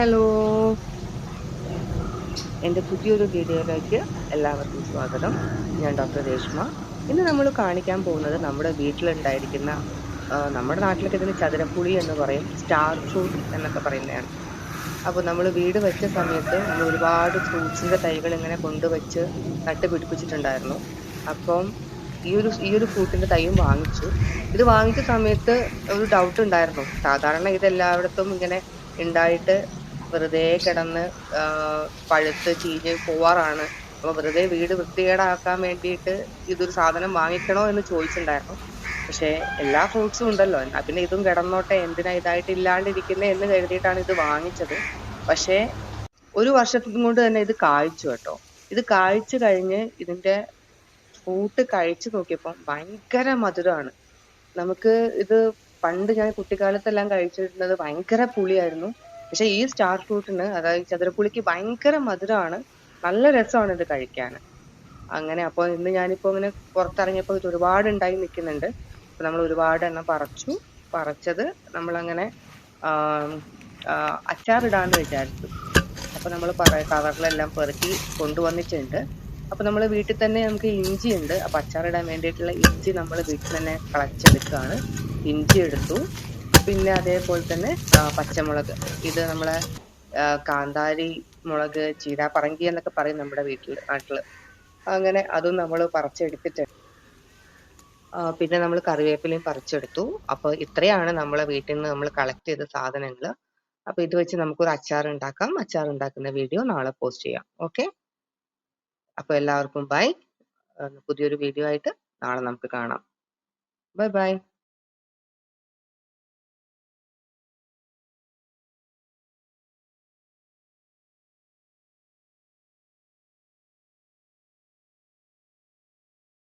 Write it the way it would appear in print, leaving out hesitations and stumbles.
Hello, എൻ്റെ പുതിയൊരു വീഡിയോയിലേക്ക് എല്ലാവർക്കും സ്വാഗതം. ഞാൻ ഡോക്ടർ രേഷ്മ. ഇന്ന് നമ്മൾ കാണിക്കാൻ പോകുന്നത് നമ്മുടെ വീട്ടിലുണ്ടായിരിക്കുന്ന നമ്മുടെ നാട്ടിലൊക്കെ ഇതിന് ചതുരപ്പുളി എന്ന് പറയും, സ്റ്റാർ ഫ്രൂട്ട് എന്നൊക്കെ പറയുന്നതാണ്. അപ്പോൾ നമ്മൾ വീട് വെച്ച സമയത്ത് നമ്മൾ ഒരുപാട് ഫ്രൂട്ട്സിന്റെ തൈകൾ ഇങ്ങനെ കൊണ്ടുവച്ച് നട്ടുപിടിപ്പിച്ചിട്ടുണ്ടായിരുന്നു. അപ്പം ഈ ഒരു ഫ്രൂട്ടിന്റെ തൈയും വാങ്ങിച്ചു. ഇത് വാങ്ങിച്ച സമയത്ത് ഒരു ഡൗട്ട് ഉണ്ടായിരുന്നു. സാധാരണ ഇത് എല്ലായിടത്തും ഇങ്ങനെ ഉണ്ടായിട്ട് വെറുതെ കിടന്ന് പഴുത്ത് ചീഞ്ഞ് പോവാറാണ്. അപ്പൊ വെറുതെ വീട് വൃത്തികേടാക്കാൻ വേണ്ടിയിട്ട് ഇതൊരു സാധനം വാങ്ങിക്കണോ എന്ന് ചോദിച്ചിട്ടുണ്ടായിരുന്നു. പക്ഷെ എല്ലാ ഫ്രൂട്ട്സും ഉണ്ടല്ലോ, എന്നാ പിന്നെ ഇതും കിടന്നോട്ടെ, എന്തിനാ ഇതായിട്ട് ഇല്ലാണ്ടിരിക്കുന്നേ എന്ന് കരുതിയിട്ടാണ് ഇത് വാങ്ങിച്ചത്. പക്ഷേ ഒരു വർഷത്തും കൊണ്ട് തന്നെ ഇത് കായ്ച്ചു കേട്ടോ. ഇത് കായ്ച്ചു കഴിഞ്ഞ് ഇതിന്റെ ഫ്രൂട്ട് കഴിച്ചു നോക്കിയപ്പോൾ ഭയങ്കര മധുരമാണ്. നമുക്ക് ഇത് പണ്ട് ഞാൻ കുട്ടിക്കാലത്തെല്ലാം കഴിച്ചിരുന്നത് ഭയങ്കര പുളിയായിരുന്നു. പക്ഷെ ഈ സ്റ്റാർ ഫ്രൂട്ടിന്, അതായത് ചതുരപ്പുളിക്ക് ഭയങ്കര മധുരമാണ്. നല്ല രസമാണ് ഇത് കഴിക്കാൻ. അങ്ങനെ അപ്പോൾ ഇന്ന് ഞാനിപ്പോ ഇങ്ങനെ പുറത്തിറങ്ങിയപ്പോൾ ഇത് ഒരുപാട് ഉണ്ടായി നിൽക്കുന്നുണ്ട്. അപ്പൊ നമ്മൾ ഒരുപാട് എണ്ണം പറിച്ചത് നമ്മളങ്ങനെ ആം, അച്ചാറിടാന്ന് വിചാരിച്ചു. അപ്പൊ നമ്മൾ കവറിലെല്ലാം പെറുക്കി കൊണ്ടുവന്നിട്ടുണ്ട്. അപ്പൊ നമ്മൾ വീട്ടിൽ തന്നെ നമുക്ക് ഇഞ്ചി ഉണ്ട്. അപ്പൊ അച്ചാറിടാൻ വേണ്ടിയിട്ടുള്ള ഇഞ്ചി നമ്മൾ വീട്ടിൽ തന്നെ കളച്ചെടുക്കുകയാണ്. ഇഞ്ചി എടുത്തു. പിന്നെ അതേപോലെ തന്നെ പച്ചമുളക്. ഇത് നമ്മളെ കാന്താരി മുളക്, ചീരാപ്പറങ്കി എന്നൊക്കെ പറയും നമ്മുടെ നാട്ടില്. അങ്ങനെ അതും നമ്മൾ പറിച്ചെടുത്തിട്ടുണ്ട്. പിന്നെ നമ്മൾ കറിവേപ്പിലയും പറിച്ചെടുത്തു. അപ്പൊ ഇത്രയാണ് നമ്മളെ വീട്ടിൽ നിന്ന് നമ്മൾ കളക്ട് ചെയ്ത സാധനങ്ങൾ. അപ്പൊ ഇത് വെച്ച് നമുക്കൊരു അച്ചാർ ഉണ്ടാക്കാം. അച്ചാർ ഉണ്ടാക്കുന്ന വീഡിയോ നാളെ പോസ്റ്റ് ചെയ്യാം. ഓക്കെ, അപ്പൊ എല്ലാവർക്കും ബൈ. പുതിയൊരു വീഡിയോ ആയിട്ട് നാളെ നമുക്ക് കാണാം. Bye bye.